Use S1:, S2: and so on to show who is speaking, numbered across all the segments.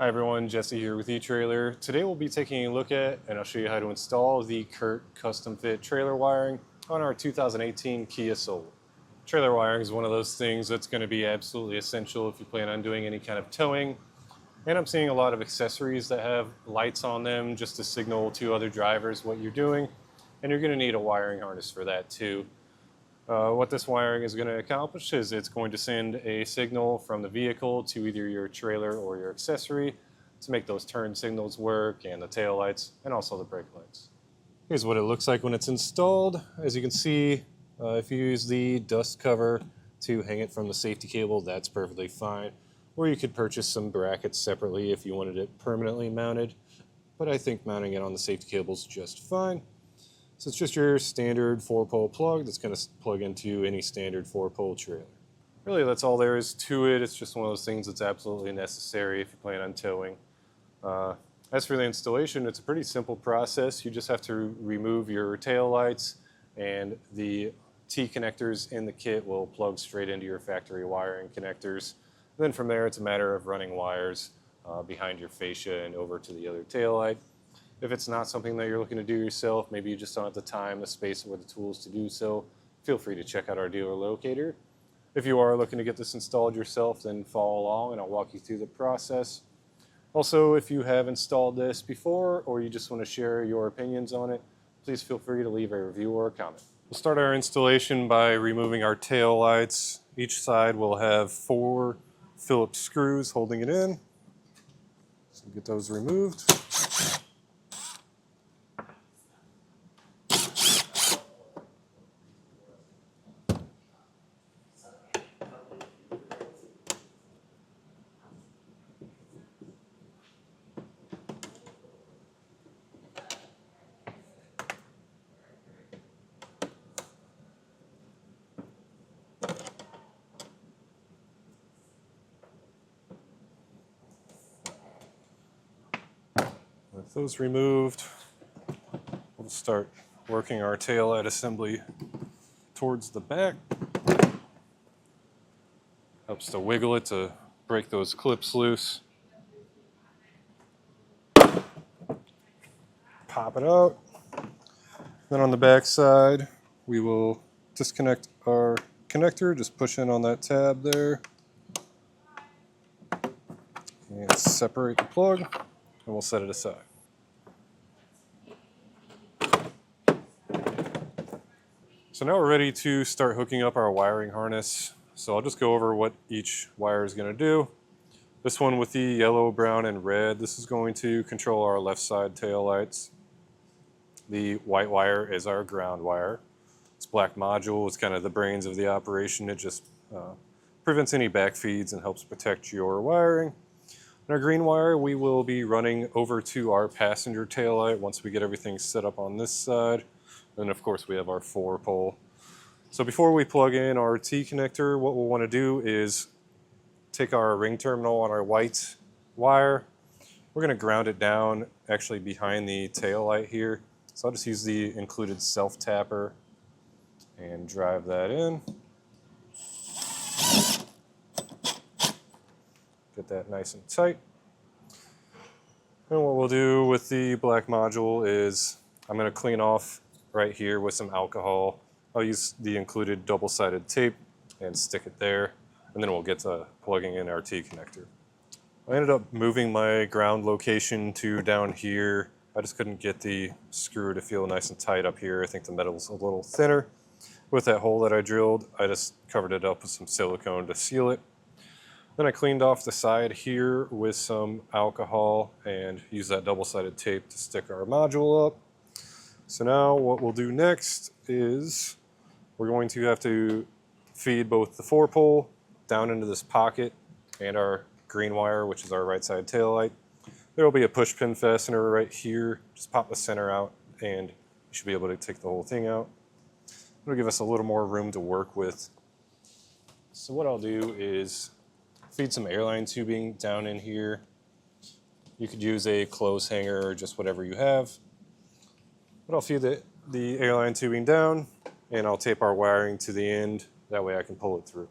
S1: Hi everyone, Jesse here with etrailer. Today we'll be taking a look at and I'll show you how to install the Curt custom fit trailer wiring on our 2018 Kia Soul. Trailer wiring is one of those things that's going to be absolutely essential if you plan on doing any kind of towing. And I'm seeing a lot of accessories that have lights on them just to signal to other drivers what you're doing. And you're going to need a wiring harness for that too. What this wiring is going to accomplish is it's going to send a signal from the vehicle to either your trailer or your accessory to make those turn signals work, and the tail lights and also the brake lights. Here's what it looks like when it's installed. As you can see, if you use the dust cover to hang it from the safety cable, that's perfectly fine. Or you could purchase some brackets separately if you wanted it permanently mounted, but I think mounting it on the safety cable is just fine. So it's just your standard 4-pole plug that's going to plug into any standard 4-pole trailer. Really, that's all there is to it. It's just one of those things that's absolutely necessary if you plan on towing. As for the installation, it's a pretty simple process. You just have to remove your tail lights, and the T connectors in the kit will plug straight into your factory wiring connectors. And then from there, it's a matter of running wires behind your fascia and over to the other tail light. If it's not something that you're looking to do yourself, maybe you just don't have the time, the space, or the tools to do so, feel free to check out our dealer locator. If you are looking to get this installed yourself, then follow along and I'll walk you through the process. Also, if you have installed this before or you just want to share your opinions on it, please feel free to leave a review or a comment. We'll start our installation by removing our tail lights. Each side will have 4 Phillips screws holding it in. So get those removed. With those removed, we'll start working our tail light assembly towards the back. Helps to wiggle it to break those clips loose. Pop it out. Then on the back side, we will disconnect our connector. Just push in on that tab there. And separate the plug, and we'll set it aside. So now we're ready to start hooking up our wiring harness. So I'll just go over what each wire is going to do. This one with the yellow, brown, and red, this is going to control our left side tail lights. The white wire is our ground wire. This black module is kind of the brains of the operation. It just prevents any backfeeds and helps protect your wiring. And our green wire we will be running over to our passenger tail light once we get everything set up on this side. And of course we have our 4-pole. So before we plug in our T connector, what we'll want to do is take our ring terminal on our white wire. We're going to ground it down actually behind the tail light here. So I'll just use the included self-tapper and drive that in. Get that nice and tight. And what we'll do with the black module is I'm going to clean off right here with some alcohol. I'll use the included double-sided tape and stick it there, and then we'll get to plugging in our T connector. I ended up moving my ground location to down here. I just couldn't get the screw to feel nice and tight up here. I think the metal's a little thinner. With that hole that I drilled, I just covered it up with some silicone to seal it. Then I cleaned off the side here with some alcohol and used that double-sided tape to stick our module up. So now what we'll do next is we're going to have to feed both the 4-pole down into this pocket and our green wire, which is our right side tail light. There will be a push pin fastener right here. Just pop the center out and you should be able to take the whole thing out. It'll give us a little more room to work with. So what I'll do is feed some airline tubing down in here. You could use a clothes hanger or just whatever you have. But I'll feed the airline tubing down and I'll tape our wiring to the end. That way I can pull it through.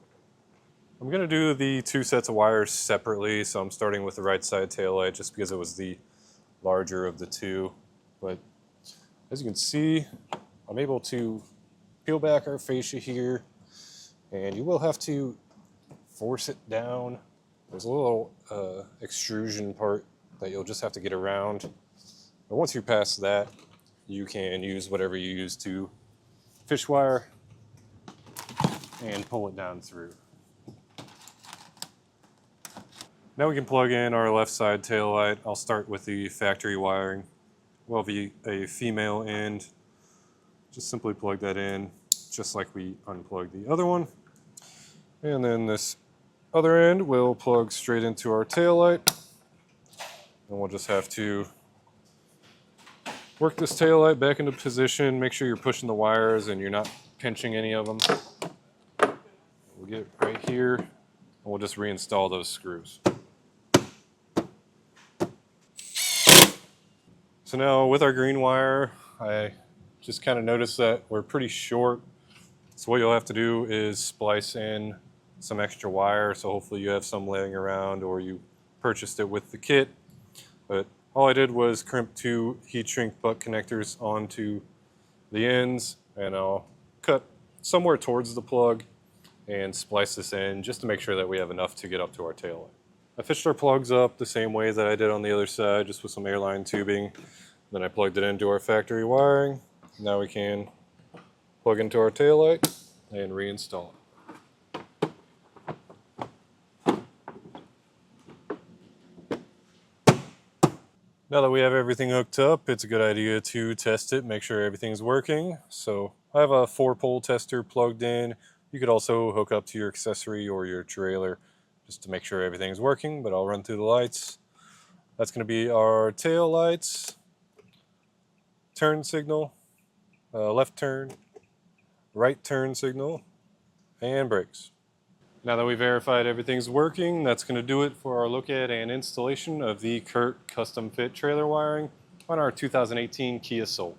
S1: I'm going to do the two sets of wires separately, so I'm starting with the right side taillight just because it was the larger of the two. But as you can see, I'm able to peel back our fascia here, and you will have to force it down. There's a little extrusion part that you'll just have to get around. But once you're past that, you can use whatever you use to fish wire and pull it down through. Now we can plug in our left side tail light. I'll start with the factory wiring. We'll have a female end. Just simply plug that in, just like we unplugged the other one. And then this other end will plug straight into our tail light. And we'll just have to work this tail light back into position. Make sure you're pushing the wires and you're not pinching any of them. We'll get right here, and we'll just reinstall those screws. So now with our green wire, I just kind of noticed that we're pretty short. So what you'll have to do is splice in some extra wire. So hopefully you have some laying around or you purchased it with the kit. But all I did was crimp two heat shrink butt connectors onto the ends, and I'll cut somewhere towards the plug and splice this in just to make sure that we have enough to get up to our tail light. I fished our plugs up the same way that I did on the other side, just with some airline tubing. Then I plugged it into our factory wiring. Now we can plug into our tail light and reinstall it. Now that we have everything hooked up, it's a good idea to test it, make sure everything's working. So I have a 4-pole tester plugged in. You could also hook up to your accessory or your trailer just to make sure everything's working, but I'll run through the lights. That's going to be our tail lights, turn signal, left turn, right turn signal, and brakes. Now that we verified everything's working, that's going to do it for our look at and installation of the Curt custom fit trailer wiring on our 2018 Kia Soul.